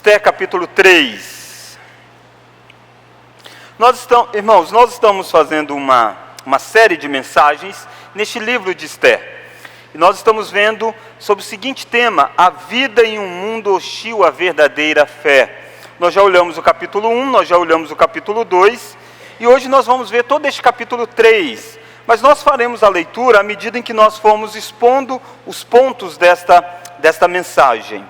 Esther capítulo 3. Irmãos, nós estamos fazendo uma série de mensagens neste livro de Esther. E nós estamos vendo sobre o seguinte tema: a vida em um mundo hostil à verdadeira fé. Nós já olhamos o capítulo 1, nós já olhamos o capítulo 2, e hoje nós vamos ver todo este capítulo 3. Mas nós faremos a leitura à medida em que nós formos expondo os pontos desta mensagem.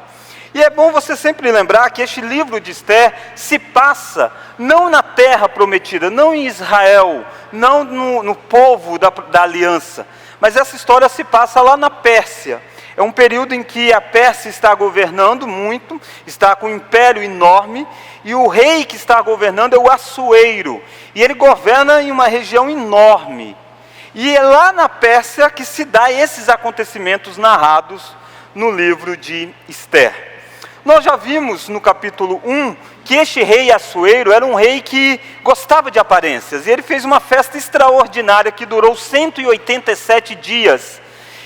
E é bom você sempre lembrar que este livro de Esther se passa não na terra prometida, não em Israel, não no povo da aliança, mas essa história se passa lá na Pérsia. É um período em que a Pérsia está governando muito, está com um império enorme, e o rei que está governando é o Assuero, e ele governa em uma região enorme. E é lá na Pérsia que se dá esses acontecimentos narrados no livro de Esther. Nós já vimos no capítulo 1 que este rei Assuero era um rei que gostava de aparências. E ele fez uma festa extraordinária que durou 187 dias.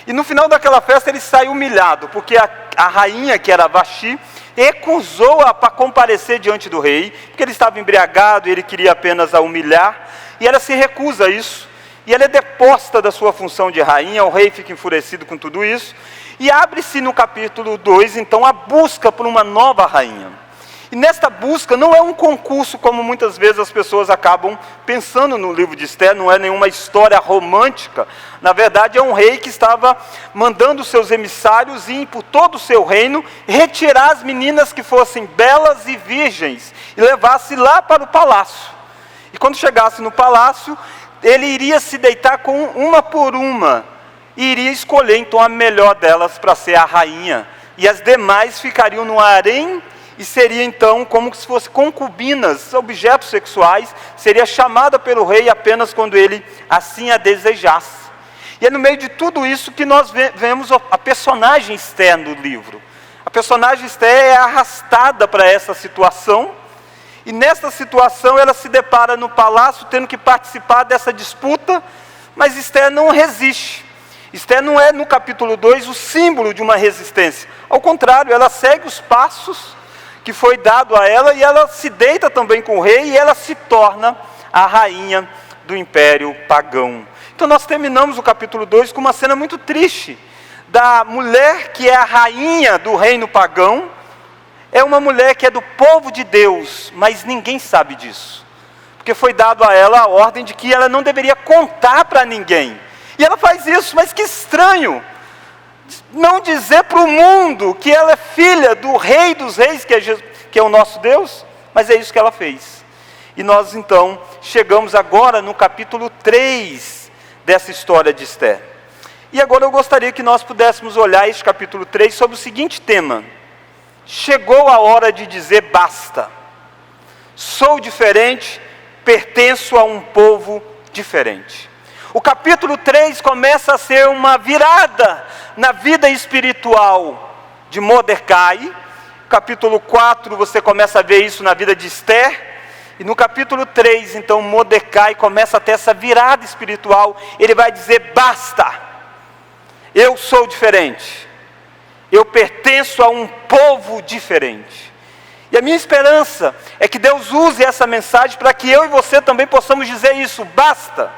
E no final daquela festa ele saiu humilhado, porque a rainha, que era Vasti, recusou-a para comparecer diante do rei, porque ele estava embriagado e ele queria apenas a humilhar. E ela se recusa a isso. E ela é deposta da sua função de rainha, o rei fica enfurecido com tudo isso. E abre-se no capítulo 2, então, a busca por uma nova rainha. E nesta busca não é um concurso, como muitas vezes as pessoas acabam pensando no livro de Esther, não é nenhuma história romântica. Na verdade, é um rei que estava mandando seus emissários ir por todo o seu reino, retirar as meninas que fossem belas e virgens, e levasse lá para o palácio. E quando chegasse no palácio, ele iria se deitar com uma por uma, e iria escolher então a melhor delas para ser a rainha, e as demais ficariam no harém, e seria então como se fossem concubinas, objetos sexuais, seria chamada pelo rei apenas quando ele assim a desejasse. E é no meio de tudo isso que nós vemos a personagem Esther no livro. A personagem Esther é arrastada para essa situação, e nessa situação ela se depara no palácio tendo que participar dessa disputa, mas Esther não resiste. Esther não é, no capítulo 2, o símbolo de uma resistência. Ao contrário, ela segue os passos que foi dado a ela, e ela se deita também com o rei, e ela se torna a rainha do império pagão. Então nós terminamos o capítulo 2 com uma cena muito triste, da mulher que é a rainha do reino pagão. É uma mulher que é do povo de Deus, mas ninguém sabe disso, porque foi dado a ela a ordem de que ela não deveria contar para ninguém. E ela faz isso, mas que estranho, não dizer para o mundo que ela é filha do rei dos reis, que é o nosso Deus, mas é isso que ela fez. E nós então chegamos agora no capítulo 3 dessa história de Esther. E agora eu gostaria que nós pudéssemos olhar este capítulo 3 sobre o seguinte tema: chegou a hora de dizer basta. Sou diferente, pertenço a um povo diferente. O capítulo 3 começa a ser uma virada na vida espiritual de Mordecai. Capítulo 4 você começa a ver isso na vida de Esther. E no capítulo 3, então, Mordecai começa a ter essa virada espiritual. Ele vai dizer: basta, eu sou diferente, eu pertenço a um povo diferente. E a minha esperança é que Deus use essa mensagem para que eu e você também possamos dizer isso: basta,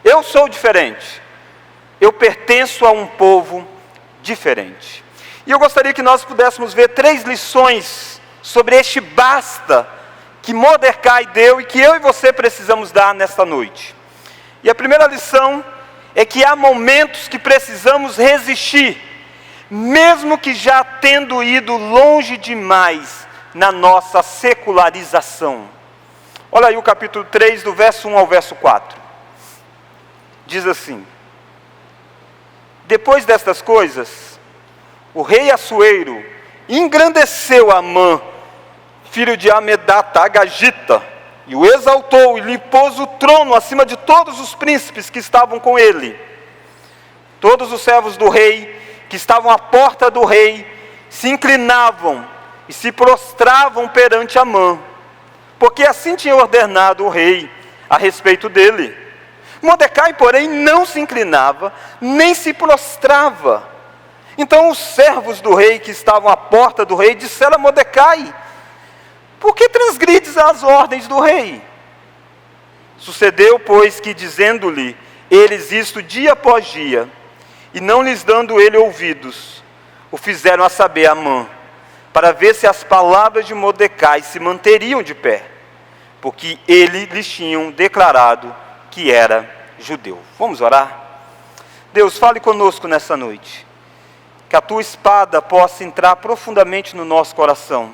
eu sou diferente, eu pertenço a um povo diferente. E eu gostaria que nós pudéssemos ver 3 lições sobre este basta que Mordecai deu e que eu e você precisamos dar nesta noite. E a primeira lição é que há momentos que precisamos resistir, mesmo que já tendo ido longe demais na nossa secularização. Olha aí o capítulo 3, do verso 1 ao verso 4. Diz assim: depois destas coisas, o rei Assuero engrandeceu Amã, filho de Amedata Agagita, e o exaltou, e lhe pôs o trono acima de todos os príncipes que estavam com ele. Todos os servos do rei, que estavam à porta do rei, se inclinavam e se prostravam perante Amã, porque assim tinha ordenado o rei a respeito dele. Mordecai, porém, não se inclinava, nem se prostrava. Então os servos do rei que estavam à porta do rei disseram a Mordecai: por que transgrides as ordens do rei? Sucedeu, pois, que dizendo-lhe eles isto dia após dia, e não lhes dando ele ouvidos, o fizeram a saber Amã, para ver se as palavras de Mordecai se manteriam de pé, porque ele lhes tinham declarado que era judeu. Vamos orar? Deus, fale conosco nessa noite, que a tua espada possa entrar profundamente no nosso coração,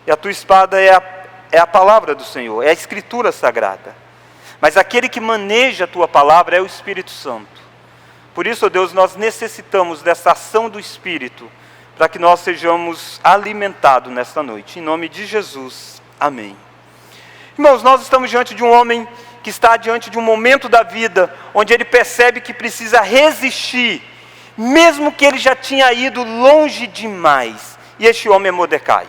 e a tua espada é a palavra do Senhor, é a Escritura Sagrada. Mas aquele que maneja a tua palavra é o Espírito Santo. Por isso, ó Deus, nós necessitamos dessa ação do Espírito, para que nós sejamos alimentados nesta noite. Em nome de Jesus, amém. Irmãos, nós estamos diante de um homem que está diante de um momento da vida, onde ele percebe que precisa resistir, mesmo que ele já tinha ido longe demais. E este homem é Mordecai.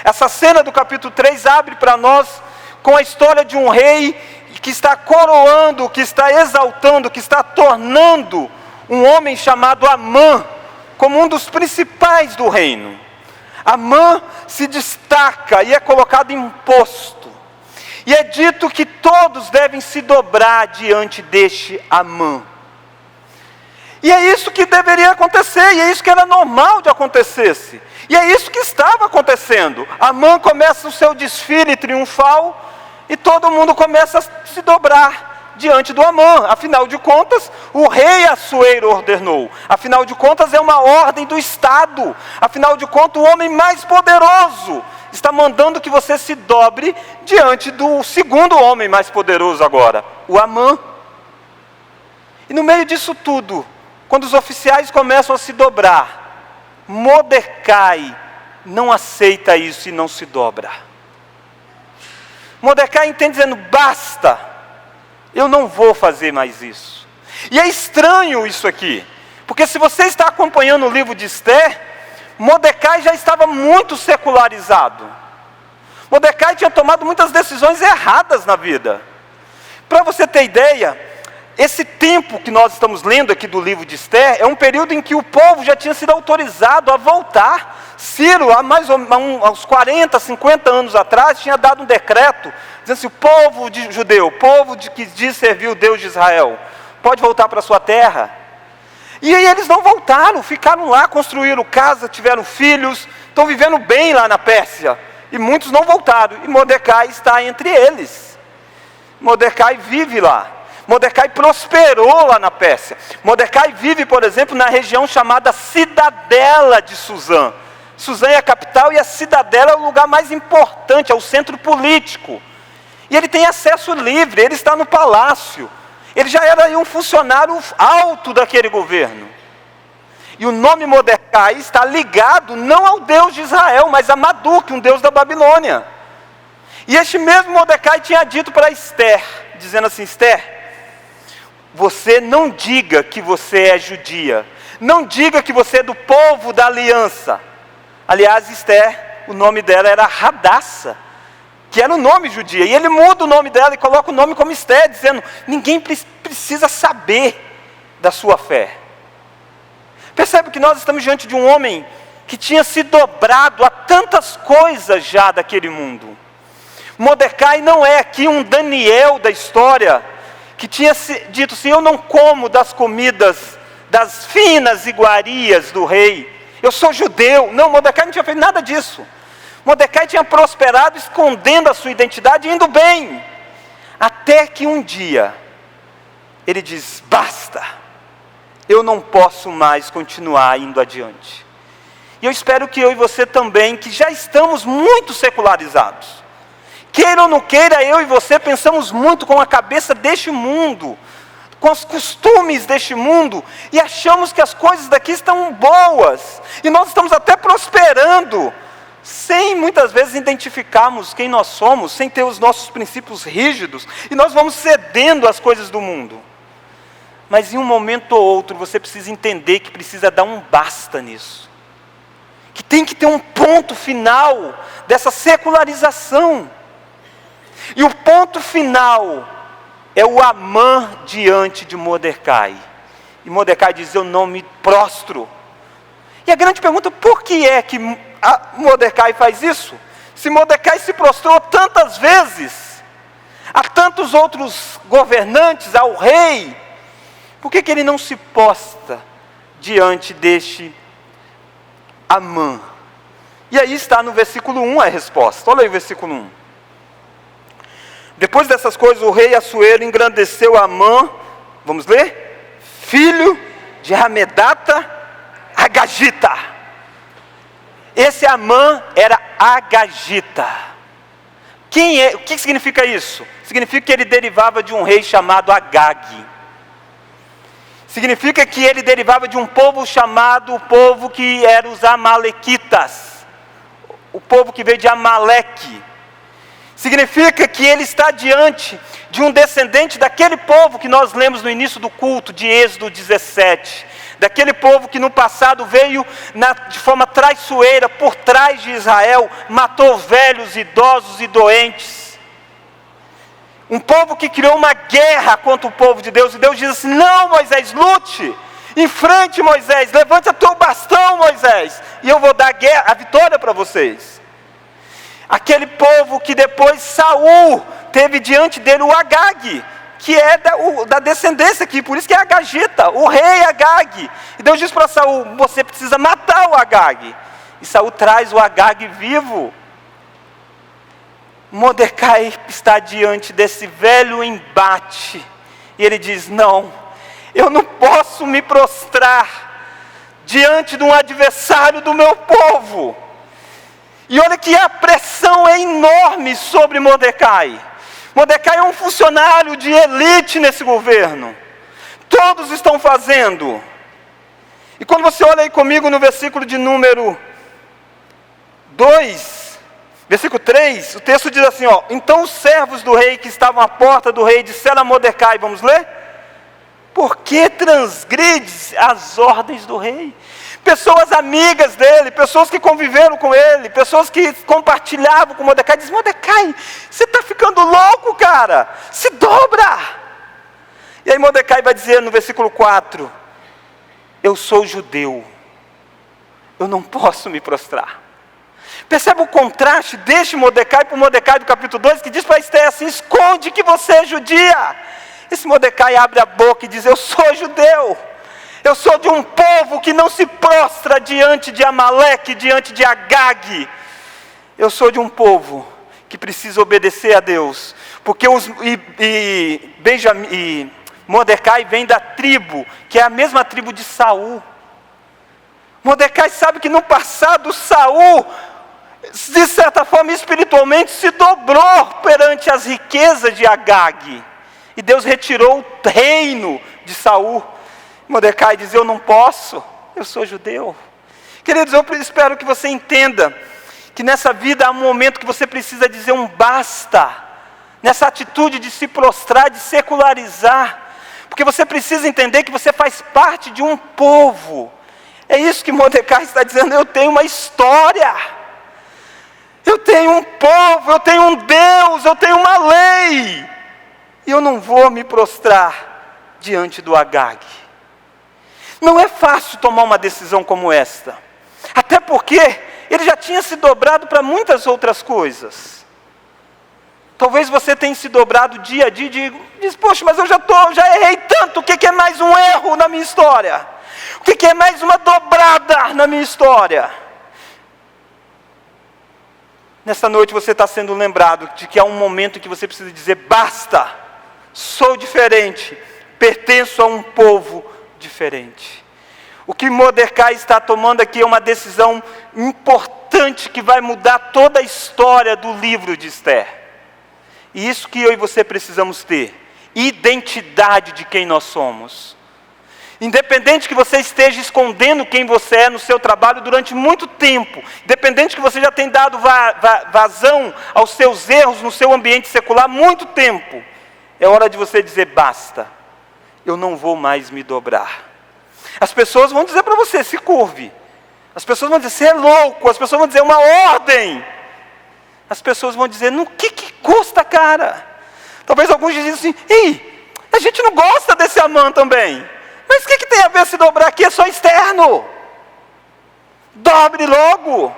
Essa cena do capítulo 3 abre para nós com a história de um rei que está coroando, que está exaltando, que está tornando um homem chamado Amã como um dos principais do reino. Amã se destaca e é colocado em posto. E é dito que todos devem se dobrar diante deste Amã. E é isso que deveria acontecer, e é isso que era normal de acontecesse. E é isso que estava acontecendo. Amã começa o seu desfile triunfal, e todo mundo começa a se dobrar diante do Amã. Afinal de contas, o rei Assuero ordenou. Afinal de contas, é uma ordem do Estado. Afinal de contas, o homem mais poderoso está mandando que você se dobre diante do segundo homem mais poderoso agora, o Amã. E no meio disso tudo, quando os oficiais começam a se dobrar, Mordecai não aceita isso e não se dobra. Mordecai entende dizendo: basta, eu não vou fazer mais isso. E é estranho isso aqui, porque se você está acompanhando o livro de Esther, Mordecai já estava muito secularizado. Mordecai tinha tomado muitas decisões erradas na vida. Para você ter ideia, esse tempo que nós estamos lendo aqui do livro de Esther é um período em que o povo já tinha sido autorizado a voltar. Ciro, há uns 40, 50 anos atrás, tinha dado um decreto, dizendo assim: o povo judeu, o povo que diz servir o Deus de Israel, pode voltar para a sua terra. E aí eles não voltaram, ficaram lá, construíram casa, tiveram filhos, estão vivendo bem lá na Pérsia. E muitos não voltaram, e Mordecai está entre eles. Mordecai vive lá. Mordecai prosperou lá na Pérsia. Mordecai vive, por exemplo, na região chamada Cidadela de Suzã. Suzã é a capital e a Cidadela é o lugar mais importante, é o centro político. E ele tem acesso livre, ele está no palácio. Ele já era um funcionário alto daquele governo. E o nome Mordecai está ligado não ao Deus de Israel, mas a Marduk, um deus da Babilônia. E este mesmo Mordecai tinha dito para Esther, dizendo assim: Esther, você não diga que você é judia, não diga que você é do povo da aliança. Aliás, Esther, o nome dela era Radassa, que era o nome judia. E ele muda o nome dela e coloca o nome como Esther, dizendo: ninguém precisa saber da sua fé. Percebe que nós estamos diante de um homem que tinha se dobrado a tantas coisas já daquele mundo. Mordecai não é aqui um Daniel da história, que tinha dito assim: eu não como das comidas, das finas iguarias do rei, eu sou judeu. Não, Mordecai não tinha feito nada disso. Mordecai tinha prosperado, escondendo a sua identidade, indo bem. Até que um dia, ele diz: basta, eu não posso mais continuar indo adiante. E eu espero que eu e você também, que já estamos muito secularizados, queira ou não queira, eu e você pensamos muito com a cabeça deste mundo, com os costumes deste mundo, e achamos que as coisas daqui estão boas, e nós estamos até prosperando, sem muitas vezes identificarmos quem nós somos, sem ter os nossos princípios rígidos, e nós vamos cedendo às coisas do mundo. Mas em um momento ou outro, você precisa entender que precisa dar um basta nisso, que tem que ter um ponto final dessa secularização. E o ponto final é o Amã diante de Mordecai. E Mordecai diz: eu não me prostro, E a grande pergunta, por que é que Mordecai faz isso? Se Mordecai se prostrou tantas vezes a tantos outros governantes, ao rei, por que ele não se posta diante deste Amã? E aí está no versículo 1 a resposta. Olha aí o versículo 1. Depois dessas coisas, o rei Assuero engrandeceu Amã, vamos ler? Filho de Hamedata Agagita. Esse Amã era Agagita. O que significa isso? Significa que ele derivava de um rei chamado Agag. Significa que ele derivava de um povo chamado, o povo que era os Amalequitas. O povo que veio de Amaleque. Significa que ele está diante de um descendente daquele povo que nós lemos no início do culto de Êxodo 17. Daquele povo que no passado veio de forma traiçoeira por trás de Israel, matou velhos, idosos e doentes. Um povo que criou uma guerra contra o povo de Deus. E Deus diz assim: não, Moisés, lute. Enfrente, Moisés, levante o teu bastão, Moisés, e eu vou dar a vitória para vocês. Aquele povo que depois Saul teve diante dele o Agag, que é da descendência aqui, por isso que é Agagita, o rei Agag. E Deus diz para Saul: você precisa matar o Agag. E Saul traz o Agag vivo. Mordecai está diante desse velho embate, e ele diz: não, eu não posso me prostrar diante de um adversário do meu povo. E olha que a pressão é enorme sobre Mordecai. Mordecai é um funcionário de elite nesse governo. Todos estão fazendo. E quando você olha aí comigo no versículo de número 2, versículo 3, o texto diz assim, ó: então os servos do rei que estavam à porta do rei disseram a Mordecai, vamos ler? Por que transgrides as ordens do rei? Pessoas amigas dele, pessoas que conviveram com ele, pessoas que compartilhavam com Mordecai, diz: Mordecai, você está ficando louco, cara, se dobra. E aí Mordecai vai dizer no versículo 4, eu sou judeu, eu não posso me prostrar. Percebe o contraste deste Mordecai para o Mordecai do capítulo 2, que diz para Esther assim: esconde que você é judia. Esse Mordecai abre a boca e diz: eu sou judeu. Eu sou de um povo que não se prostra diante de Amaleque, diante de Agag. Eu sou de um povo que precisa obedecer a Deus. Porque Mordecai vem da tribo, que é a mesma tribo de Saul. Mordecai sabe que no passado Saul, de certa forma espiritualmente, se dobrou perante as riquezas de Agag. E Deus retirou o reino de Saul. Mordecai diz: eu não posso, eu sou judeu. Queridos, eu espero que você entenda que nessa vida há um momento que você precisa dizer um basta, nessa atitude de se prostrar, de secularizar, porque você precisa entender que você faz parte de um povo. É isso que Mordecai está dizendo: eu tenho uma história, eu tenho um povo, eu tenho um Deus, eu tenho uma lei, e eu não vou me prostrar diante do Agag. Não é fácil tomar uma decisão como esta, até porque ele já tinha se dobrado para muitas outras coisas. Talvez você tenha se dobrado dia a dia e diz: poxa, mas eu já errei tanto, o que é mais um erro na minha história? O que é mais uma dobrada na minha história? Nessa noite você está sendo lembrado de que há um momento em que você precisa dizer: basta, sou diferente, pertenço a um povo diferente. O que Mordecai está tomando aqui é uma decisão importante que vai mudar toda a história do livro de Esther. E isso que eu e você precisamos ter: identidade de quem nós somos. Independente que você esteja escondendo quem você é no seu trabalho durante muito tempo, independente que você já tenha dado vazão aos seus erros no seu ambiente secular há muito tempo, é hora de você dizer: basta, eu não vou mais me dobrar. As pessoas vão dizer para você: se curve. As pessoas vão dizer: você é louco. As pessoas vão dizer: uma ordem. As pessoas vão dizer: no que custa, cara? Talvez alguns dizem assim: ei, a gente não gosta desse Amã também. Mas o que tem a ver se dobrar aqui? É só externo. Dobre logo.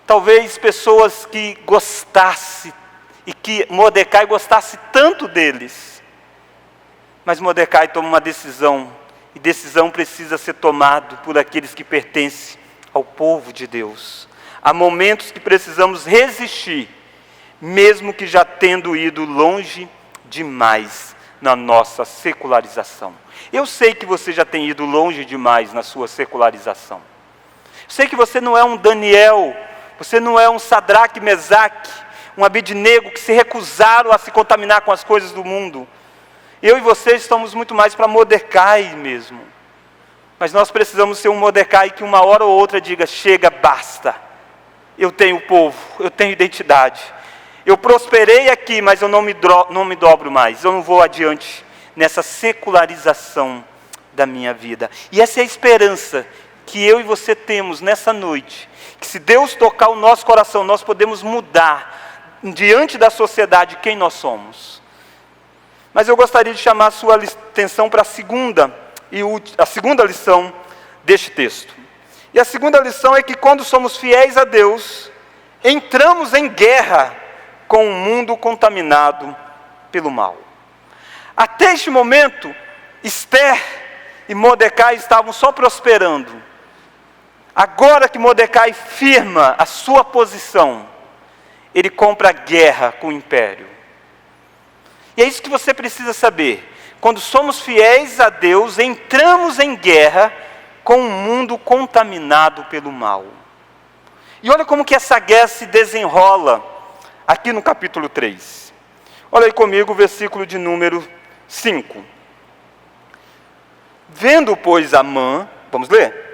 Talvez pessoas que gostassem e que Mordecai gostasse tanto deles. Mas Mordecai toma uma decisão, e decisão precisa ser tomada por aqueles que pertencem ao povo de Deus. Há momentos que precisamos resistir, mesmo que já tendo ido longe demais na nossa secularização. Eu sei que você já tem ido longe demais na sua secularização. Eu sei que você não é um Daniel, você não é um Sadraque, Mesaque, um Abednego que se recusaram a se contaminar com as coisas do mundo. Eu e você estamos muito mais para Mordecai mesmo. Mas nós precisamos ser um Mordecai que uma hora ou outra diga, chega, basta. Eu tenho povo, eu tenho identidade. Eu prosperei aqui, mas eu não me dobro mais. Eu não vou adiante nessa secularização da minha vida. E essa é a esperança que eu e você temos nessa noite. Que se Deus tocar o nosso coração, nós podemos mudar diante da sociedade quem nós somos. Mas eu gostaria de chamar a sua atenção para a segunda lição deste texto. E a segunda lição é que quando somos fiéis a Deus, entramos em guerra com um mundo contaminado pelo mal. Até este momento, Esther e Mordecai estavam só prosperando. Agora que Mordecai firma a sua posição, ele compra guerra com o império. E é isso que você precisa saber. Quando somos fiéis a Deus, entramos em guerra com um mundo contaminado pelo mal. E olha como que essa guerra se desenrola aqui no capítulo 3. Olha aí comigo o versículo de número 5. Vendo, pois, Amã, vamos ler?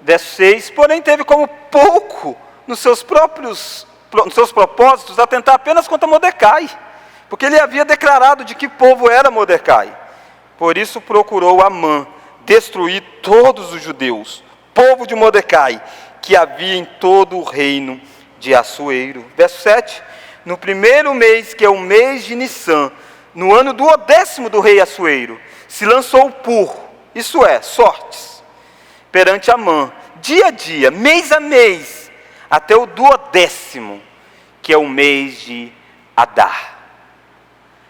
Verso 6, porém teve como pouco nos seus propósitos atentar apenas contra Mordecai, porque ele havia declarado de que povo era Mordecai. Por isso procurou Amã destruir todos os judeus, povo de Mordecai, que havia em todo o reino de Assuero. Verso 7, no primeiro mês, que é o mês de Nissan, no ano do 10º do rei Assuero, se lançou pur, isso é, sortes, perante Amã, dia a dia, mês a mês, até o 10º, que é o mês de Adar.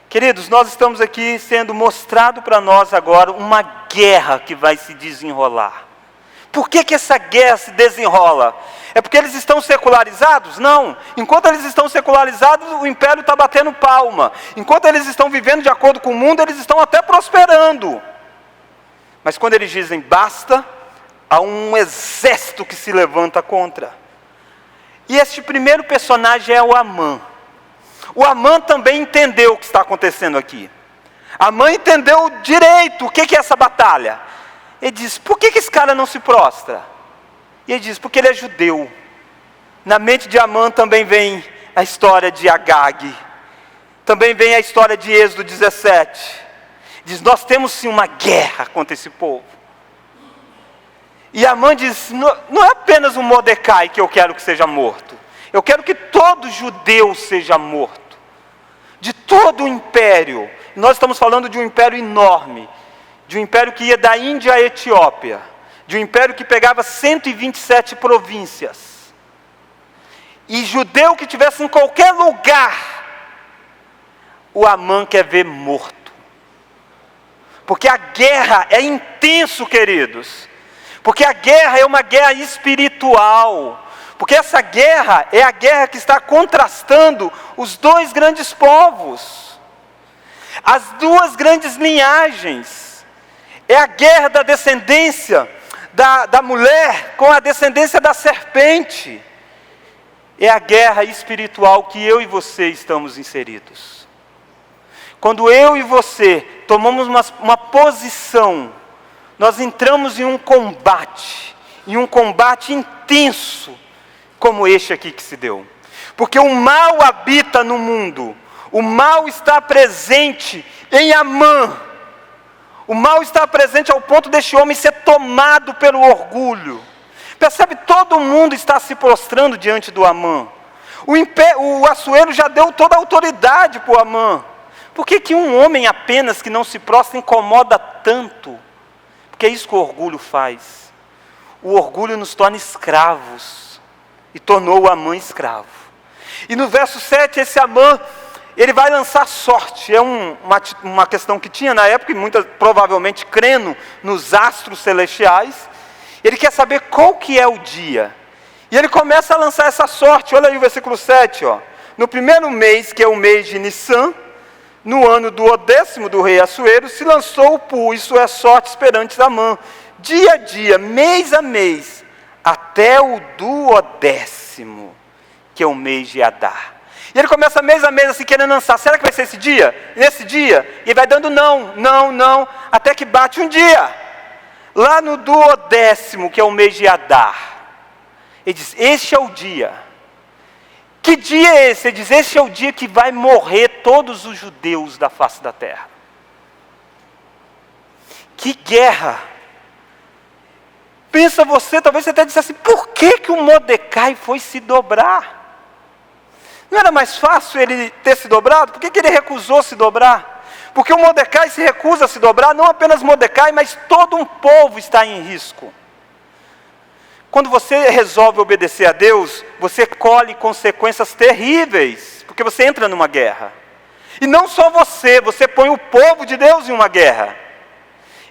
Queridos, nós estamos aqui sendo mostrado para nós agora uma guerra que vai se desenrolar. Por que essa guerra se desenrola? É porque eles estão secularizados? Não. Enquanto eles estão secularizados, o império está batendo palma. Enquanto eles estão vivendo de acordo com o mundo, eles estão até prosperando. Mas quando eles dizem basta, há um exército que se levanta contra. E este primeiro personagem é o Amã. O Amã também entendeu o que está acontecendo aqui. Amã entendeu direito o que é essa batalha. Ele diz, por que esse cara não se prostra? E ele diz, porque ele é judeu. Na mente de Amã também vem a história de Agag. Também vem a história de Êxodo 17. Diz, nós temos sim uma guerra contra esse povo. E Amã diz, não é apenas um Mordecai que eu quero que seja morto. Eu quero que todo judeu seja morto. De todo o império. Nós estamos falando de um império enorme. De um império que ia da Índia à Etiópia. De um império que pegava 127 províncias. E judeu que estivesse em qualquer lugar, o Amã quer ver morto. Porque a guerra é intenso, queridos. Porque a guerra é uma guerra espiritual. Porque essa guerra é a guerra que está contrastando os dois grandes povos. As duas grandes linhagens. É a guerra da descendência da mulher com a descendência da serpente. É a guerra espiritual que eu e você estamos inseridos. Quando eu e você tomamos uma posição, nós entramos em um combate intenso, como este aqui que se deu. Porque o mal habita no mundo, o mal está presente em Amã. O mal está presente ao ponto deste homem ser tomado pelo orgulho. Percebe, todo mundo está se prostrando diante do Amã. O Assuero já deu toda a autoridade para o Amã. Por que que um homem apenas que não se prostra incomoda tanto? Porque é isso que o orgulho faz. O orgulho nos torna escravos. E tornou o Amã escravo. E no verso 7, esse Amã, ele vai lançar sorte. É uma questão que tinha na época, e muitas provavelmente crendo nos astros celestiais. Ele quer saber qual que é o dia. E ele começa a lançar essa sorte. Olha aí o versículo 7. Ó. No primeiro mês, que é o mês de Nissan, no ano do 10º do rei Assuero, se lançou o Pu, isso é sorte perante Amã, dia a dia, mês a mês, até o do 10º, que é o mês de Adar. E ele começa mês a mês assim, querendo lançar. Será que vai ser esse dia? Nesse dia? E vai dando não, até que bate um dia. Lá no do 10º, que é o mês de Adar. Ele diz, este é o dia. Que dia é esse? Ele diz, este é o dia que vai morrer todos os judeus da face da terra. Que guerra! Pensa você, talvez você até disse assim, por que que o Mordecai foi se dobrar? Não era mais fácil ele ter se dobrado? Por que que ele recusou se dobrar? Porque o Mordecai se recusa a se dobrar, não apenas Mordecai, mas todo um povo está em risco. Quando você resolve obedecer a Deus, você colhe consequências terríveis, porque você entra numa guerra. E não só você põe o povo de Deus em uma guerra.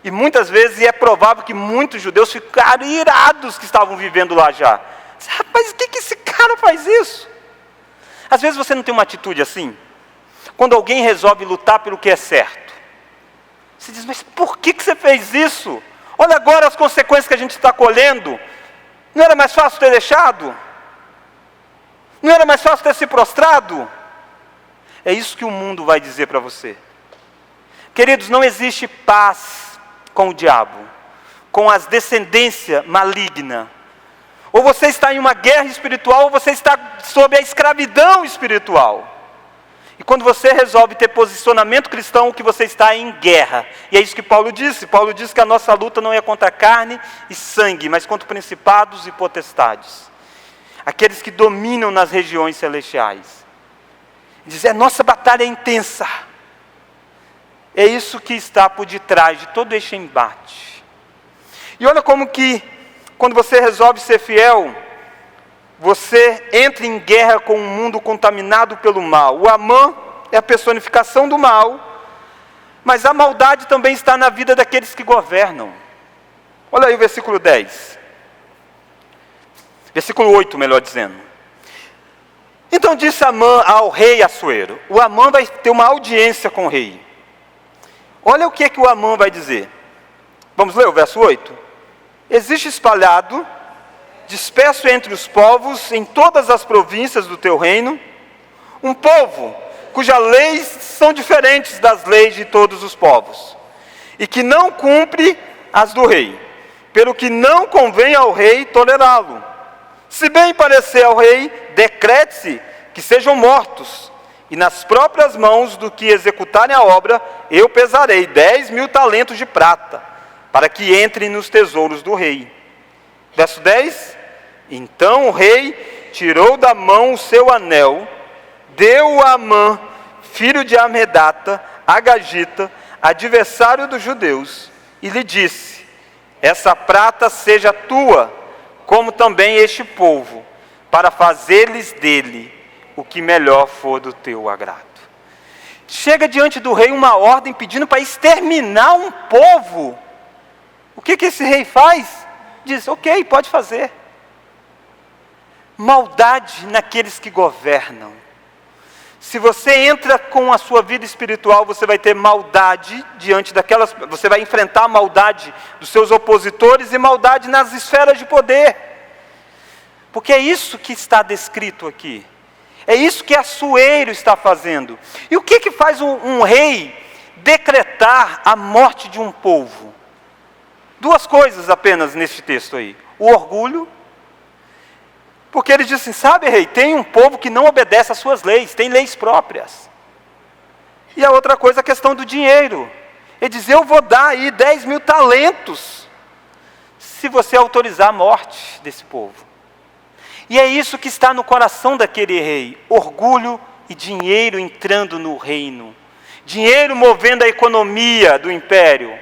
E muitas vezes, e é provável que muitos judeus ficaram irados que estavam vivendo lá já. Rapaz, o que que esse cara faz isso? Às vezes você não tem uma atitude assim. Quando alguém resolve lutar pelo que é certo. Você diz, mas por que que você fez isso? Olha agora as consequências que a gente está colhendo. Não era mais fácil ter deixado? Não era mais fácil ter se prostrado? É isso que o mundo vai dizer para você. Queridos, não existe paz com o diabo, com as descendências malignas. Ou você está em uma guerra espiritual, ou você está sob a escravidão espiritual. E quando você resolve ter posicionamento cristão, o que você está é em guerra. E é isso que Paulo disse. Paulo disse que a nossa luta não é contra carne e sangue, mas contra principados e potestades. Aqueles que dominam nas regiões celestiais. Diz, nossa batalha é intensa. É isso que está por detrás de todo este embate. E olha como que, quando você resolve ser fiel, você entra em guerra com um mundo contaminado pelo mal. O Amã é a personificação do mal, mas a maldade também está na vida daqueles que governam. Olha aí o versículo 10. Versículo 8, melhor dizendo. Então disse Amã ao rei Assuero. O Amã vai ter uma audiência com o rei. Olha o que o Amã vai dizer. Vamos ler o verso 8? Existe espalhado, disperso entre os povos, em todas as províncias do teu reino, um povo cujas leis são diferentes das leis de todos os povos, e que não cumpre as do rei, pelo que não convém ao rei tolerá-lo. Se bem parecer ao rei, decrete-se que sejam mortos, e nas próprias mãos do que executarem a obra, eu pesarei 10.000 talentos de prata, para que entrem nos tesouros do rei. Verso 10. Então o rei tirou da mão o seu anel, deu a Amã, filho de Amedata, Agagita, adversário dos judeus, e lhe disse, essa prata seja tua, como também este povo, para fazer-lhes dele o que melhor for do teu agrado. Chega diante do rei uma ordem pedindo para exterminar um povo. O que esse rei faz? Diz, ok, pode fazer. Maldade naqueles que governam. Se você entra com a sua vida espiritual, você vai ter maldade diante daquelas, você vai enfrentar a maldade dos seus opositores e maldade nas esferas de poder. Porque é isso que está descrito aqui. É isso que Assuero está fazendo. E o que faz um rei decretar a morte de um povo? Duas coisas apenas neste texto aí. O orgulho. Porque ele diz assim, sabe rei, tem um povo que não obedece às suas leis, tem leis próprias. E a outra coisa, a questão do dinheiro. Ele diz, eu vou dar aí 10.000 talentos, se você autorizar a morte desse povo. E é isso que está no coração daquele rei, orgulho e dinheiro entrando no reino. dinheiro movendo a economia do império.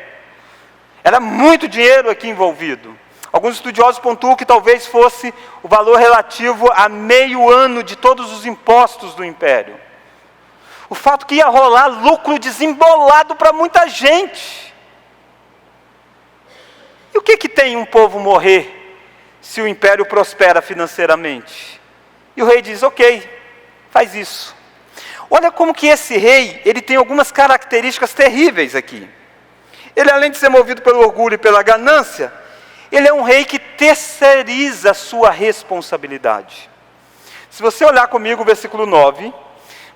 Era muito dinheiro aqui envolvido. Alguns estudiosos pontuam que talvez fosse o valor relativo a meio ano de todos os impostos do império. O fato que ia rolar lucro desembolado para muita gente. E o que tem um povo morrer se o império prospera financeiramente? E o rei diz, ok, faz isso. Olha como que esse rei, ele tem algumas características terríveis aqui. Ele, além de ser movido pelo orgulho e pela ganância, ele é um rei que terceiriza a sua responsabilidade. Se você olhar comigo o versículo 9,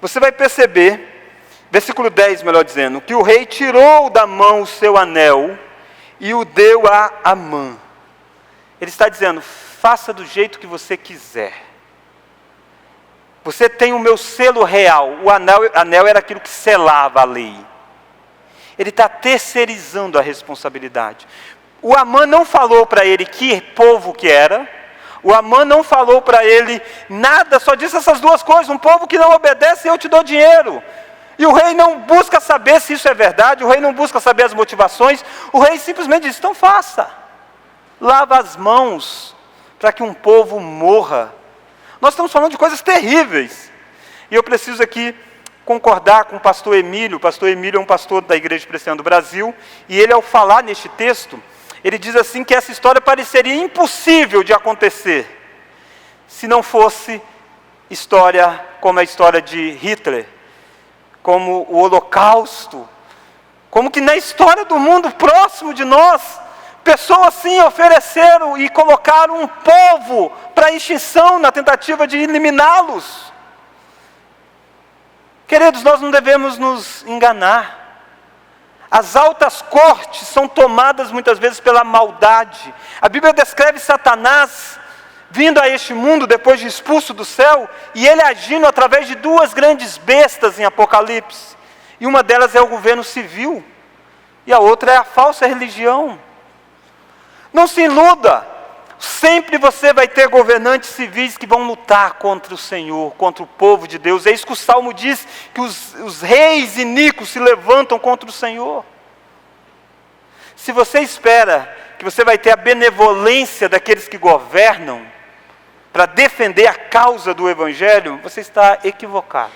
você vai perceber, versículo 10, melhor dizendo, que o rei tirou da mão o seu anel e o deu a Amã. Ele está dizendo, faça do jeito que você quiser. Você tem o meu selo real. O anel era aquilo que selava a lei. Ele está terceirizando a responsabilidade. O Amã não falou para ele que povo que era. O Amã não falou para ele nada, só disse essas duas coisas. Um povo que não obedece, eu te dou dinheiro. E o rei não busca saber se isso é verdade. O rei não busca saber as motivações. O rei simplesmente diz, então faça. Lava as mãos para que um povo morra. Nós estamos falando de coisas terríveis. E eu preciso aqui concordar com o pastor Emílio. O pastor Emílio é um pastor da Igreja Presbiteriana do Brasil. E ele, ao falar neste texto, ele diz assim que essa história pareceria impossível de acontecer se não fosse história como a história de Hitler, como o Holocausto, como que na história do mundo próximo de nós, pessoas sim ofereceram e colocaram um povo para extinção na tentativa de eliminá-los. Queridos, nós não devemos nos enganar. As altas cortes são tomadas muitas vezes pela maldade. A Bíblia descreve Satanás vindo a este mundo depois de expulso do céu, e ele agindo através de duas grandes bestas em Apocalipse. E uma delas é o governo civil, e a outra é a falsa religião. Não se iluda, sempre você vai ter governantes civis que vão lutar contra o Senhor, contra o povo de Deus. É isso que o Salmo diz, que os reis iníquos se levantam contra o Senhor. Se você espera que você vai ter a benevolência daqueles que governam, para defender a causa do Evangelho, você está equivocado.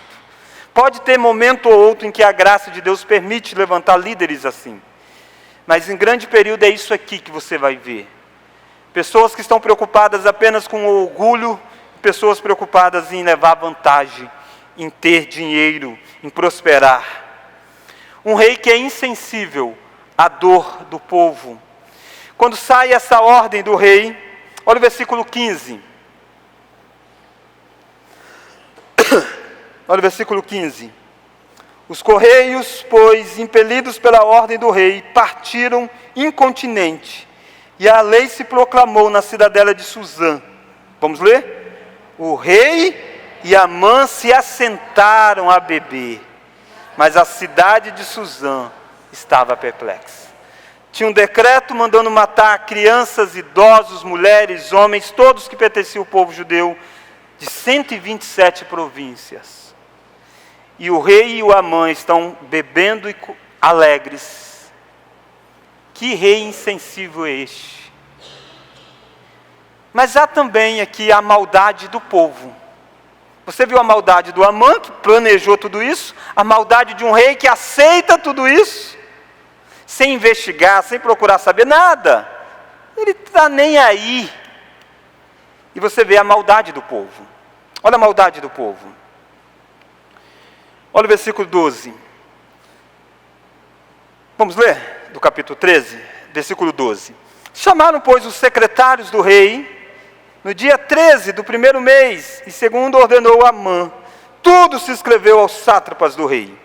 Pode ter momento ou outro em que a graça de Deus permite levantar líderes assim. Mas em grande período é isso aqui que você vai ver. Pessoas que estão preocupadas apenas com o orgulho, pessoas preocupadas em levar vantagem, em ter dinheiro, em prosperar. Um rei que é insensível à dor do povo. Quando sai essa ordem do rei, olha o versículo 15. Olha o versículo 15. Os correios, pois, impelidos pela ordem do rei, partiram incontinente, e a lei se proclamou na cidadela de Suzã. Vamos ler? O rei e Amã se assentaram a beber, mas a cidade de Suzã estava perplexa. Tinha um decreto mandando matar crianças, idosos, mulheres, homens, todos que pertenciam ao povo judeu, de 127 províncias. E o rei e o Amã estão bebendo e alegres. Que rei insensível é este? Mas há também aqui a maldade do povo. Você viu a maldade do Amã, que planejou tudo isso? A maldade de um rei que aceita tudo isso? Sem investigar, sem procurar saber nada. Ele está nem aí. E você vê a maldade do povo. Olha a maldade do povo. Olha o versículo 12. Vamos ler do capítulo 13, versículo 12. Chamaram, pois, os secretários do rei, no dia 13 do primeiro mês, e segundo ordenou Amã, tudo se escreveu aos sátrapas do rei,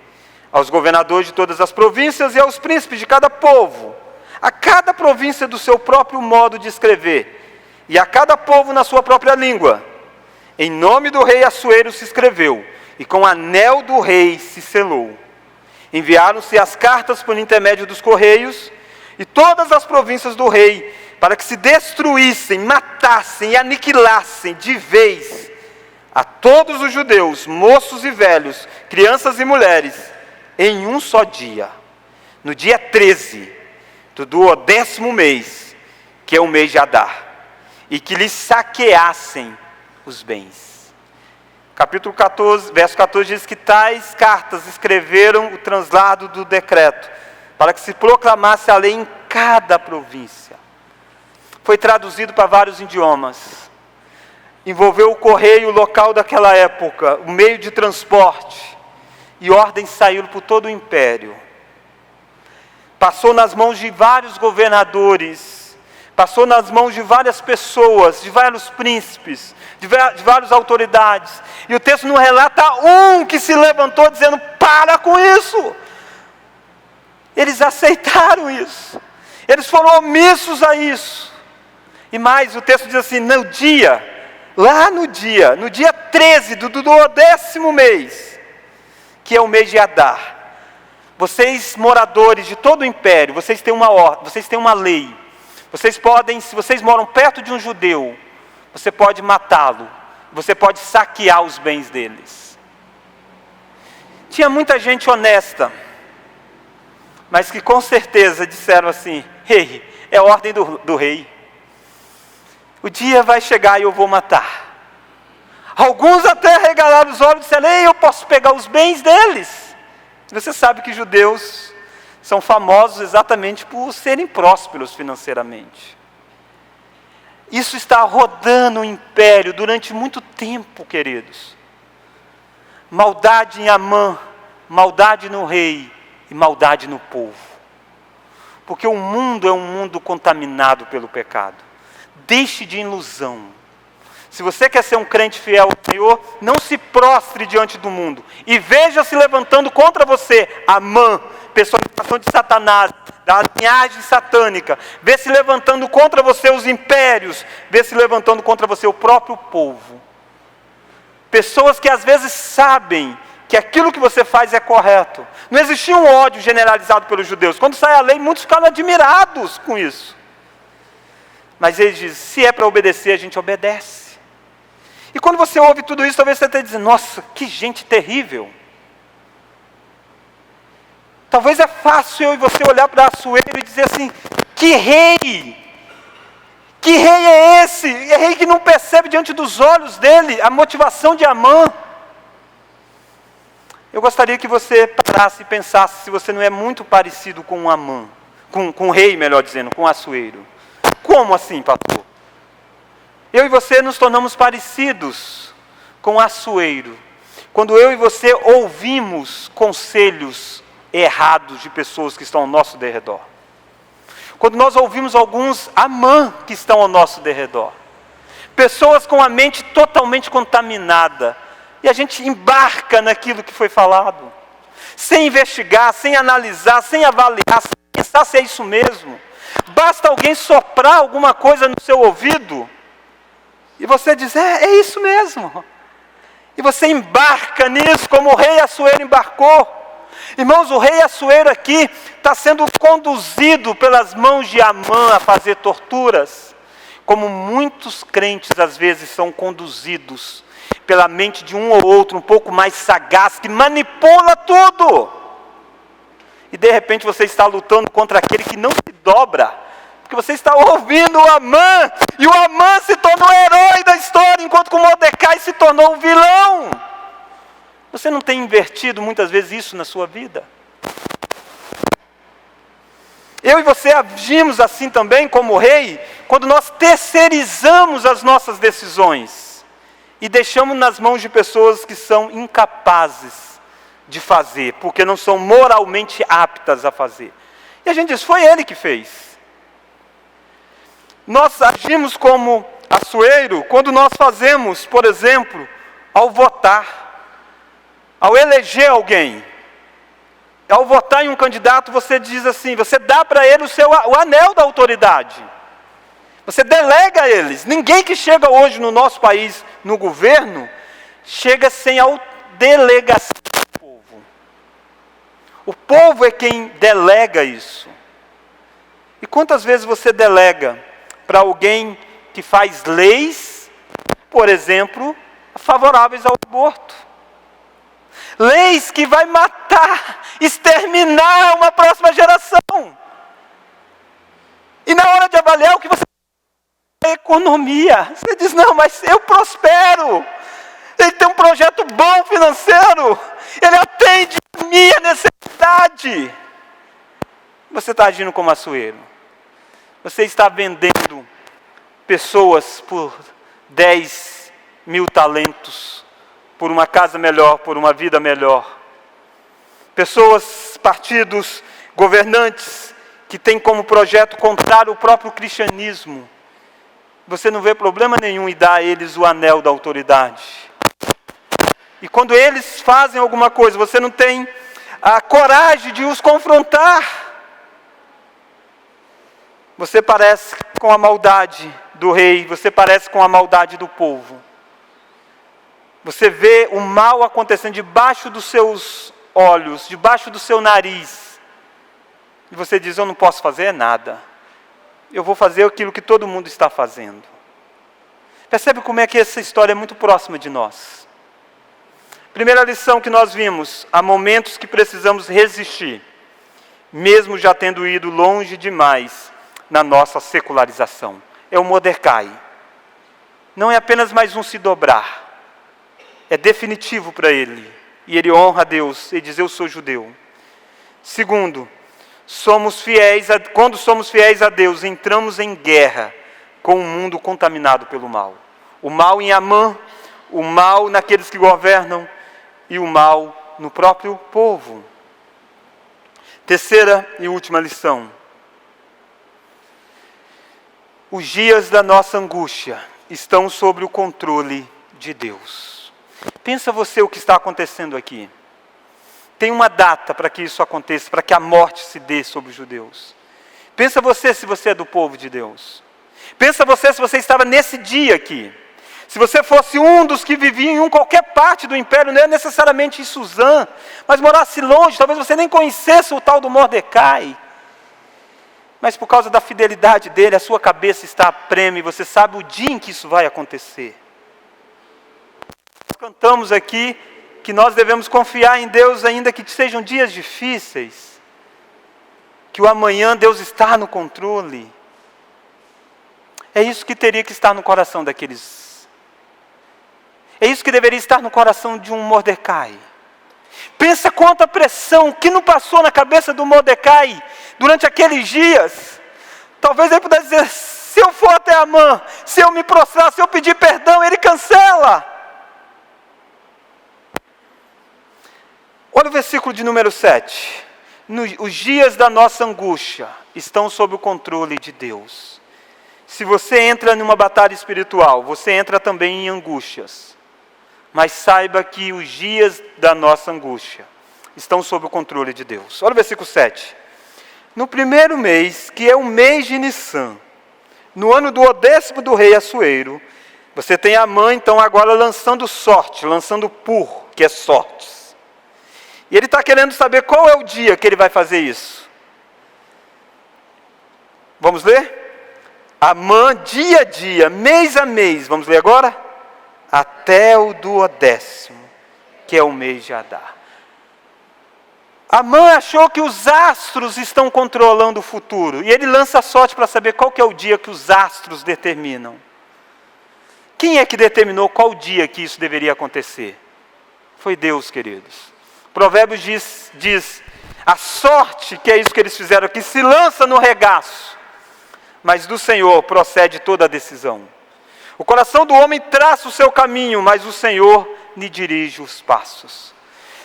aos governadores de todas as províncias e aos príncipes de cada povo, a cada província do seu próprio modo de escrever, e a cada povo na sua própria língua. Em nome do rei Assuero se escreveu, e com o anel do rei se selou. Enviaram-se as cartas por intermédio dos correios, e todas as províncias do rei, para que se destruíssem, matassem e aniquilassem de vez a todos os judeus, moços e velhos, crianças e mulheres, em um só dia, no dia 13 do 10º mês, que é o mês de Adar, e que lhes saqueassem os bens. Capítulo 14, verso 14 diz que tais cartas escreveram o translado do decreto, para que se proclamasse a lei em cada província. Foi traduzido para vários idiomas. Envolveu o correio local daquela época, o meio de transporte, e ordens saíram por todo o império. Passou nas mãos de vários governadores, passou nas mãos de várias pessoas, de vários príncipes, de várias autoridades. E o texto não relata um que se levantou dizendo: para com isso. Eles aceitaram isso. Eles foram omissos a isso. E mais, o texto diz assim: no dia 13 do 10º mês, que é o mês de Adar, vocês moradores de todo o império, vocês têm uma ordem, vocês têm uma lei. Vocês podem, se vocês moram perto de um judeu, você pode matá-lo, você pode saquear os bens deles. Tinha muita gente honesta, mas que com certeza disseram assim: rei, é a ordem do rei. O dia vai chegar e eu vou matar. Alguns até regalaram os olhos e disseram: ei, eu posso pegar os bens deles. Você sabe que judeus são famosos exatamente por serem prósperos financeiramente. Isso está rodando o império durante muito tempo, queridos. Maldade em Amã, maldade no rei e maldade no povo. Porque o mundo é um mundo contaminado pelo pecado. Deixe de ilusão. Se você quer ser um crente fiel ao Senhor, não se prostre diante do mundo. E veja se levantando contra você Amã, personificação de Satanás, da linhagem satânica. Vê se levantando contra você os impérios. Vê se levantando contra você o próprio povo. Pessoas que às vezes sabem que aquilo que você faz é correto. Não existia um ódio generalizado pelos judeus. Quando sai a lei, muitos ficaram admirados com isso. Mas ele diz: se é para obedecer, a gente obedece. E quando você ouve tudo isso, talvez você esteja dizendo: nossa, que gente terrível. Talvez é fácil eu e você olhar para Assuero e dizer assim: que rei! Que rei é esse? É rei que não percebe diante dos olhos dele a motivação de Amã. Eu gostaria que você parasse e pensasse se você não é muito parecido com Amã, com o rei, melhor dizendo, com Assuero. Como assim, pastor? Eu e você nos tornamos parecidos com Assuero, quando eu e você ouvimos conselhos errados de pessoas que estão ao nosso derredor. Quando nós ouvimos alguns Amã que estão ao nosso derredor. Pessoas com a mente totalmente contaminada. E a gente embarca naquilo que foi falado. Sem investigar, sem analisar, sem avaliar, sem pensar se é isso mesmo. Basta alguém soprar alguma coisa no seu ouvido e você diz: é isso mesmo. E você embarca nisso como o rei Assuero embarcou. Irmãos, o rei Assuero aqui está sendo conduzido pelas mãos de Amã a fazer torturas, como muitos crentes às vezes são conduzidos pela mente de um ou outro um pouco mais sagaz, que manipula tudo. E de repente você está lutando contra aquele que não se dobra, porque você está ouvindo o Amã, e o Amã se tornou o herói da história, enquanto que o Mordecai se tornou o vilão. Você não tem invertido muitas vezes isso na sua vida? Eu e você agimos assim também como rei, quando nós terceirizamos as nossas decisões e deixamos nas mãos de pessoas que são incapazes de fazer, porque não são moralmente aptas a fazer. E a gente diz: foi ele que fez. Nós agimos como Assuero quando nós fazemos, por exemplo, ao votar, ao eleger alguém. Ao votar em um candidato, você diz assim, você dá para ele o anel da autoridade. Você delega a eles. Ninguém que chega hoje no nosso país, no governo, chega sem a delegação do povo. O povo é quem delega isso. E quantas vezes você delega para alguém que faz leis, por exemplo, favoráveis ao aborto? Leis que vai matar, exterminar uma próxima geração. E na hora de avaliar o que você economia, você diz, não, mas eu prospero. Ele tem um projeto bom financeiro. Ele atende a minha necessidade. Você está agindo como açoueiro. Você está vendendo pessoas por 10 mil talentos, por uma casa melhor, por uma vida melhor. Pessoas, partidos, governantes, que têm como projeto contrário o próprio cristianismo. Você não vê problema nenhum em dar a eles o anel da autoridade. E quando eles fazem alguma coisa, você não tem a coragem de os confrontar. Você parece com a maldade do rei, você parece com a maldade do povo. Você vê o mal acontecendo debaixo dos seus olhos, debaixo do seu nariz. E você diz, eu não posso fazer nada. Eu vou fazer aquilo que todo mundo está fazendo. Percebe como é que essa história é muito próxima de nós? Primeira lição que nós vimos, há momentos que precisamos resistir, mesmo já tendo ido longe demais na nossa secularização. É o Mordecai. Não é apenas mais um se dobrar. É definitivo para ele. E ele honra a Deus e diz, eu sou judeu. Segundo, quando somos fiéis a Deus, entramos em guerra com um mundo contaminado pelo mal. O mal em Amã, o mal naqueles que governam e o mal no próprio povo. Terceira e última lição. Os dias da nossa angústia estão sob o controle de Deus. Pensa você o que está acontecendo aqui. Tem uma data para que isso aconteça, para que a morte se dê sobre os judeus. Pensa você se você é do povo de Deus. Pensa você se você estava nesse dia aqui. Se você fosse um dos que viviam em qualquer parte do império, não é necessariamente em Suzã, mas morasse longe, talvez você nem conhecesse o tal do Mordecai. Mas por causa da fidelidade dele, a sua cabeça está a prêmio, e você sabe o dia em que isso vai acontecer. Nós cantamos aqui que nós devemos confiar em Deus ainda que sejam dias difíceis. Que o amanhã Deus está no controle. É isso que teria que estar no coração daqueles. É isso que deveria estar no coração de um Mordecai. Pensa quanta pressão, o que não passou na cabeça do Mordecai durante aqueles dias. Talvez ele pudesse dizer, se eu for até Amã, se eu me prostrar, se eu pedir perdão, ele cancela. Olha o versículo de número 7. Os dias da nossa angústia estão sob o controle de Deus. Se você entra numa batalha espiritual, você entra também em angústias. Mas saiba que os dias da nossa angústia estão sob o controle de Deus. Olha o versículo 7. No primeiro mês, que é o mês de Nissan, no ano do 10º do rei Assuero, você tem Amã, então, agora lançando sorte, lançando pur, que é sortes. E ele está querendo saber qual é o dia que ele vai fazer isso. Vamos ler? Amã, dia a dia, mês a mês, vamos ler agora? Até o do 10º, que é o mês de Adar. Amã achou que os astros estão controlando o futuro. E ele lança a sorte para saber qual que é o dia que os astros determinam. Quem é que determinou qual dia que isso deveria acontecer? Foi Deus, queridos. Provérbios diz, a sorte, que é isso que eles fizeram aqui, se lança no regaço. Mas do Senhor procede toda a decisão. O coração do homem traça o seu caminho, mas o Senhor lhe dirige os passos.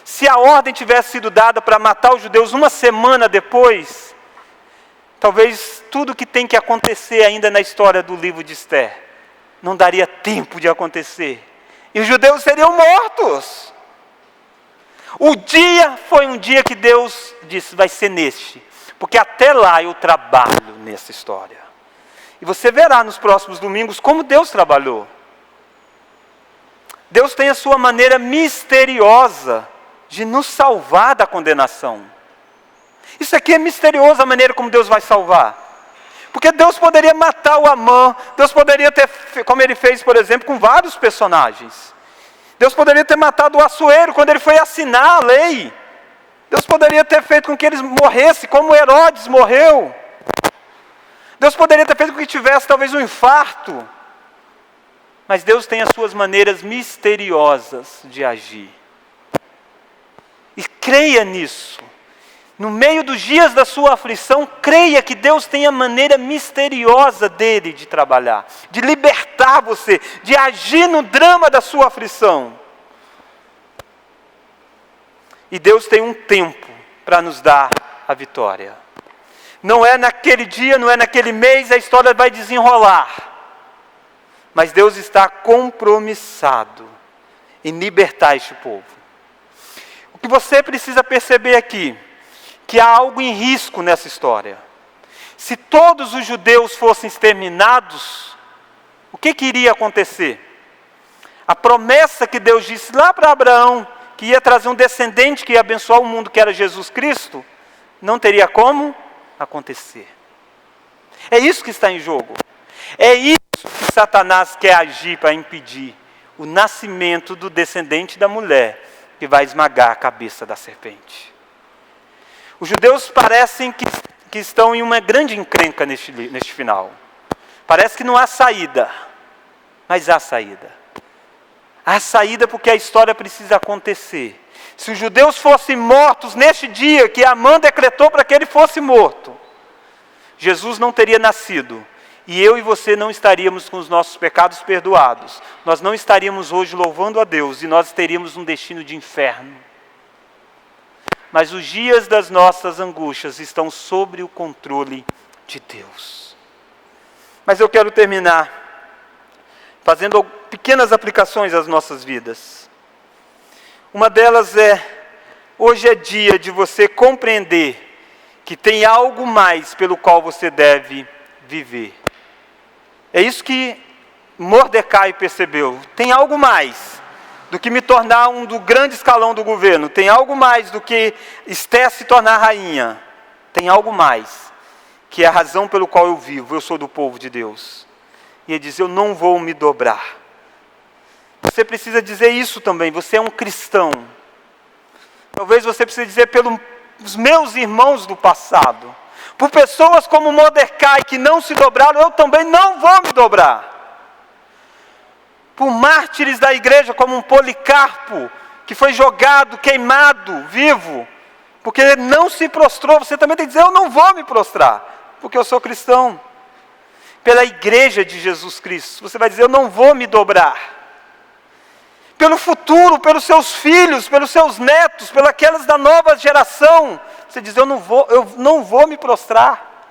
Se a ordem tivesse sido dada para matar os judeus uma semana depois, talvez tudo que tem que acontecer ainda na história do livro de Esther, não daria tempo de acontecer. E os judeus seriam mortos. O dia foi um dia que Deus disse, vai ser neste. Porque até lá eu trabalho nessa história. E você verá nos próximos domingos como Deus trabalhou. Deus tem a sua maneira misteriosa de nos salvar da condenação. Isso aqui é misterioso, a maneira como Deus vai salvar. Porque Deus poderia matar o Amã, Deus poderia ter, como ele fez, por exemplo, com vários personagens. Deus poderia ter matado o Assuero quando ele foi assinar a lei. Deus poderia ter feito com que eles morressem, como Herodes morreu. Deus poderia ter feito com que tivesse talvez um infarto. Mas Deus tem as suas maneiras misteriosas de agir. E creia nisso. No meio dos dias da sua aflição, creia que Deus tem a maneira misteriosa dele de trabalhar, de libertar você, de agir no drama da sua aflição. E Deus tem um tempo para nos dar a vitória. Não é naquele dia, não é naquele mês, a história vai desenrolar. Mas Deus está compromissado em libertar este povo. O que você precisa perceber aqui, que há algo em risco nessa história. Se todos os judeus fossem exterminados, o que iria acontecer? A promessa que Deus disse lá para Abraão, que ia trazer um descendente que ia abençoar o mundo, que era Jesus Cristo, não teria como acontecer. É isso que está em jogo. É isso que Satanás quer agir para impedir o nascimento do descendente da mulher, que vai esmagar a cabeça da serpente. Os judeus parecem que estão em uma grande encrenca neste final. Parece que não há saída, mas há saída. Há saída porque a história precisa acontecer. Se os judeus fossem mortos neste dia que Amã decretou para que ele fosse morto, Jesus não teria nascido. E eu e você não estaríamos com os nossos pecados perdoados. Nós não estaríamos hoje louvando a Deus e nós teríamos um destino de inferno. Mas os dias das nossas angústias estão sob o controle de Deus. Mas eu quero terminar fazendo pequenas aplicações às nossas vidas. Uma delas é, hoje é dia de você compreender que tem algo mais pelo qual você deve viver. É isso que Mordecai percebeu. Tem algo mais do que me tornar um do grande escalão do governo. Tem algo mais do que Esther se tornar rainha. Tem algo mais, que é a razão pelo qual eu vivo. Eu sou do povo de Deus. E ele diz, eu não vou me dobrar. Você precisa dizer isso também. Você é um cristão. Talvez você precise dizer pelos meus irmãos do passado. Por pessoas como Mordecai que não se dobraram, eu também não vou me dobrar. Por mártires da igreja como um Policarpo, que foi jogado, queimado, vivo, porque ele não se prostrou, você também tem que dizer, eu não vou me prostrar, porque eu sou cristão. Pela igreja de Jesus Cristo, você vai dizer, eu não vou me dobrar. Pelo futuro, pelos seus filhos, pelos seus netos, pelas aquelas da nova geração, você diz, eu não vou me prostrar.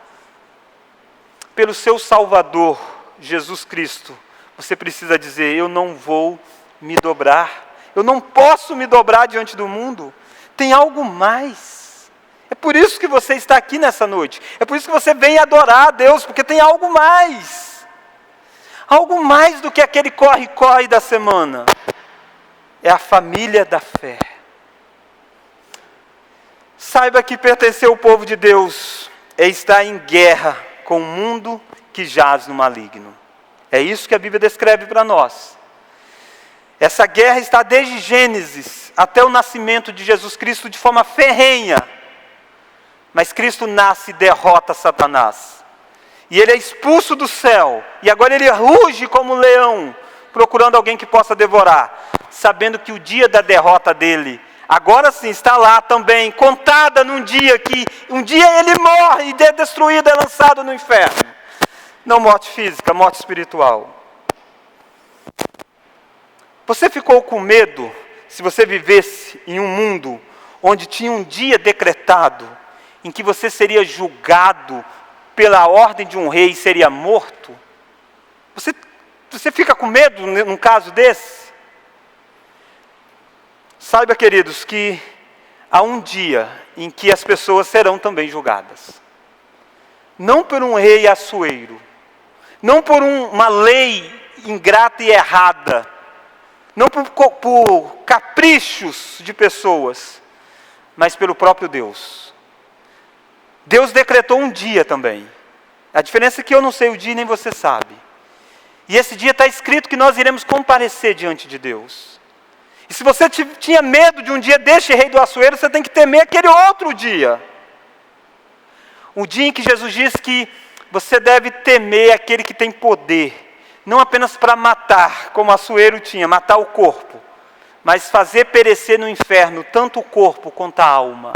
Pelo seu Salvador, Jesus Cristo, você precisa dizer, eu não vou me dobrar. Eu não posso me dobrar diante do mundo. Tem algo mais. É por isso que você está aqui nessa noite. É por isso que você vem adorar a Deus, porque tem algo mais. Algo mais do que aquele corre-corre da semana. É a família da fé. Saiba que pertencer ao povo de Deus é estar em guerra com o mundo que jaz no maligno. É isso que a Bíblia descreve para nós. Essa guerra está desde Gênesis até o nascimento de Jesus Cristo de forma ferrenha. Mas Cristo nasce e derrota Satanás. E ele é expulso do céu. E agora ele ruge como um leão, procurando alguém que possa devorar. Sabendo que o dia da derrota dele, agora sim está lá também, contada num dia que um dia ele morre e é destruído, é lançado no inferno. Não morte física, morte espiritual. Você ficou com medo se você vivesse em um mundo onde tinha um dia decretado em que você seria julgado pela ordem de um rei e seria morto? Você fica com medo num caso desse? Saiba, queridos, que há um dia em que as pessoas serão também julgadas. Não por um rei assuero, não por uma lei ingrata e errada, não por caprichos de pessoas, mas pelo próprio Deus. Deus decretou um dia também. A diferença é que eu não sei o dia e nem você sabe. E esse dia está escrito que nós iremos comparecer diante de Deus. E se você tinha medo de um dia deste rei do Assuero, você tem que temer aquele outro dia. O dia em que Jesus diz que você deve temer aquele que tem poder, não apenas para matar, como Assuero tinha, matar o corpo, mas fazer perecer no inferno tanto o corpo quanto a alma.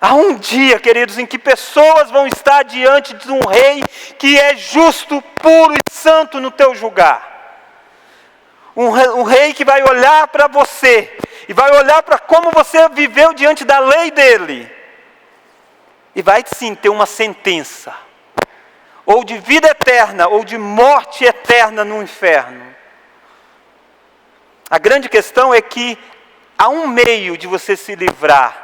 Há um dia, queridos, em que pessoas vão estar diante de um rei que é justo, puro e santo no teu julgar. Um rei que vai olhar para você e vai olhar para como você viveu diante da lei dele. E vai sim ter uma sentença, ou de vida eterna, ou de morte eterna no inferno. A grande questão é que há um meio de você se livrar,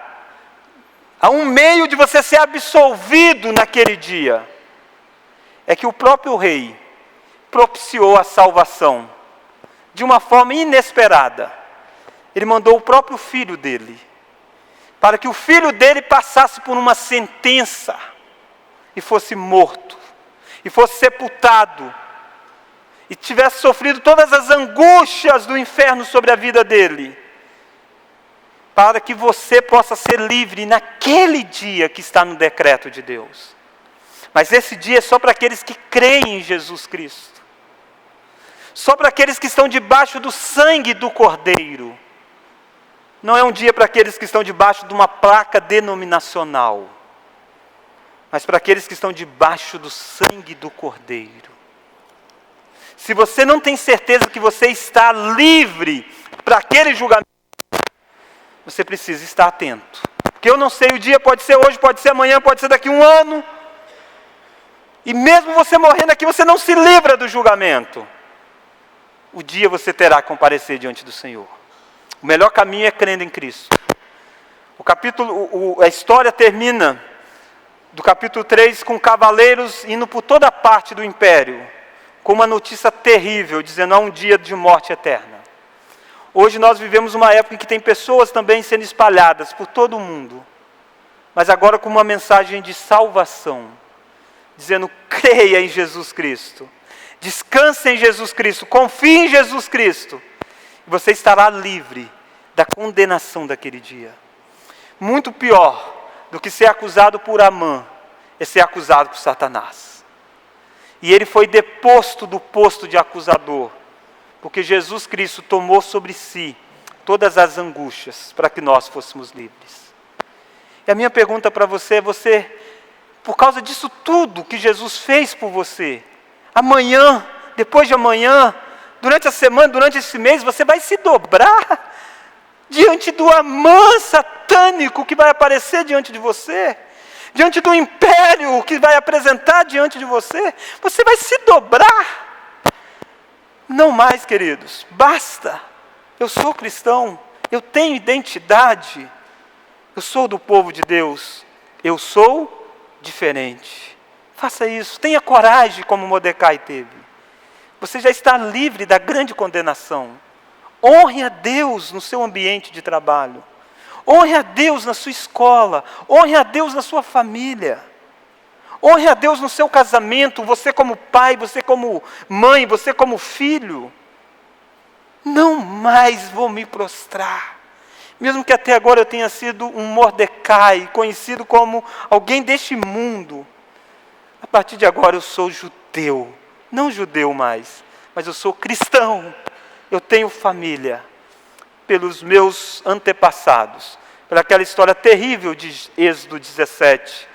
há um meio de você ser absolvido naquele dia. É que o próprio rei propiciou a salvação de uma forma inesperada. Ele mandou o próprio filho dele, para que o filho dele passasse por uma sentença e fosse morto, e fosse sepultado, e tivesse sofrido todas as angústias do inferno sobre a vida dele, para que você possa ser livre naquele dia que está no decreto de Deus. Mas esse dia é só para aqueles que creem em Jesus Cristo, só para aqueles que estão debaixo do sangue do Cordeiro. Não é um dia para aqueles que estão debaixo de uma placa denominacional, mas para aqueles que estão debaixo do sangue do Cordeiro. Se você não tem certeza que você está livre para aquele julgamento, você precisa estar atento. Porque eu não sei, o dia pode ser hoje, pode ser amanhã, pode ser daqui a um ano. E mesmo você morrendo aqui, você não se livra do julgamento. O dia você terá que comparecer diante do Senhor. O melhor caminho é crendo em Cristo. A história termina do capítulo 3 com cavaleiros indo por toda parte do império, com uma notícia terrível, dizendo há um dia de morte eterna. Hoje nós vivemos uma época em que tem pessoas também sendo espalhadas por todo o mundo, mas agora com uma mensagem de salvação, dizendo creia em Jesus Cristo, descanse em Jesus Cristo, confie em Jesus Cristo, e você estará livre da condenação daquele dia. Muito pior do que ser acusado por Amã é ser acusado por Satanás. E ele foi deposto do posto de acusador, porque Jesus Cristo tomou sobre si todas as angústias para que nós fôssemos livres. E a minha pergunta para você é: por causa disso tudo que Jesus fez por você, amanhã, depois de amanhã, durante a semana, durante esse mês, você vai se dobrar diante do Amã satânico que vai aparecer diante de você, diante do império que vai apresentar diante de você. Você vai se dobrar. Não mais, queridos, basta. Eu sou cristão, eu tenho identidade, eu sou do povo de Deus, eu sou diferente. Faça isso, tenha coragem como Mordecai teve. Você já está livre da grande condenação. Honre a Deus no seu ambiente de trabalho. Honre a Deus na sua escola. Honre a Deus na sua família. Honre a Deus no seu casamento. Você como pai, você como mãe, você como filho. Não mais vou me prostrar. Mesmo que até agora eu tenha sido um Mordecai, conhecido como alguém deste mundo. A partir de agora eu sou judeu. Não judeu mais, mas eu sou cristão. Eu tenho família, pelos meus antepassados, pela aquela história terrível de Êxodo 17,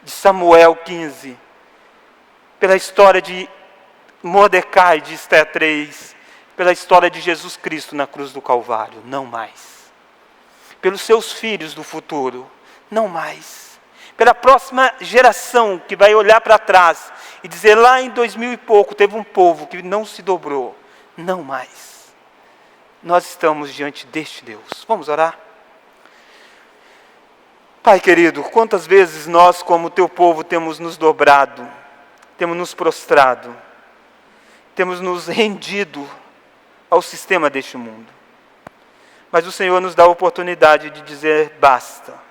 de Samuel 15, pela história de Mordecai, de Esther 3, pela história de Jesus Cristo na cruz do Calvário, não mais. Pelos seus filhos do futuro, não mais. Pela próxima geração que vai olhar para trás e dizer, lá em 2000 e pouco, teve um povo que não se dobrou. Não mais. Nós estamos diante deste Deus. Vamos orar? Pai querido, quantas vezes nós, como teu povo, temos nos dobrado, temos nos prostrado, temos nos rendido ao sistema deste mundo. Mas o Senhor nos dá a oportunidade de dizer basta.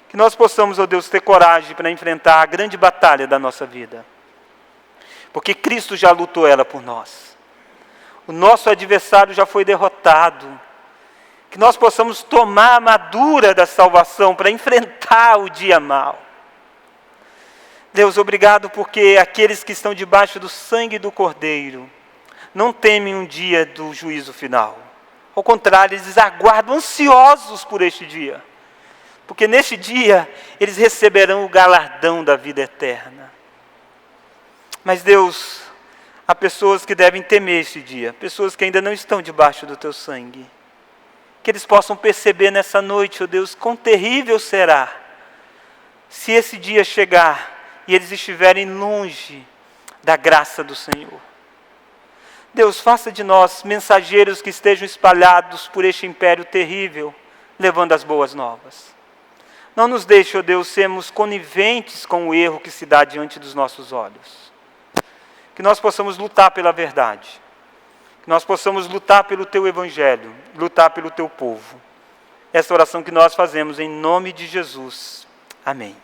Que nós possamos, ó Deus, ter coragem para enfrentar a grande batalha da nossa vida. Porque Cristo já lutou ela por nós. O nosso adversário já foi derrotado. Que nós possamos tomar a armadura da salvação para enfrentar o dia mau. Deus, obrigado porque aqueles que estão debaixo do sangue do Cordeiro não temem um dia do juízo final. Ao contrário, eles aguardam ansiosos por este dia. Porque neste dia eles receberão o galardão da vida eterna. Mas Deus, há pessoas que devem temer este dia, pessoas que ainda não estão debaixo do teu sangue. Que eles possam perceber nessa noite, ó Deus, quão terrível será se esse dia chegar e eles estiverem longe da graça do Senhor. Deus, faça de nós mensageiros que estejam espalhados por este império terrível, levando as boas novas. Não nos deixe, ó Deus, sermos coniventes com o erro que se dá diante dos nossos olhos. Que nós possamos lutar pela verdade. Que nós possamos lutar pelo Teu Evangelho, lutar pelo Teu povo. Essa oração que nós fazemos em nome de Jesus. Amém.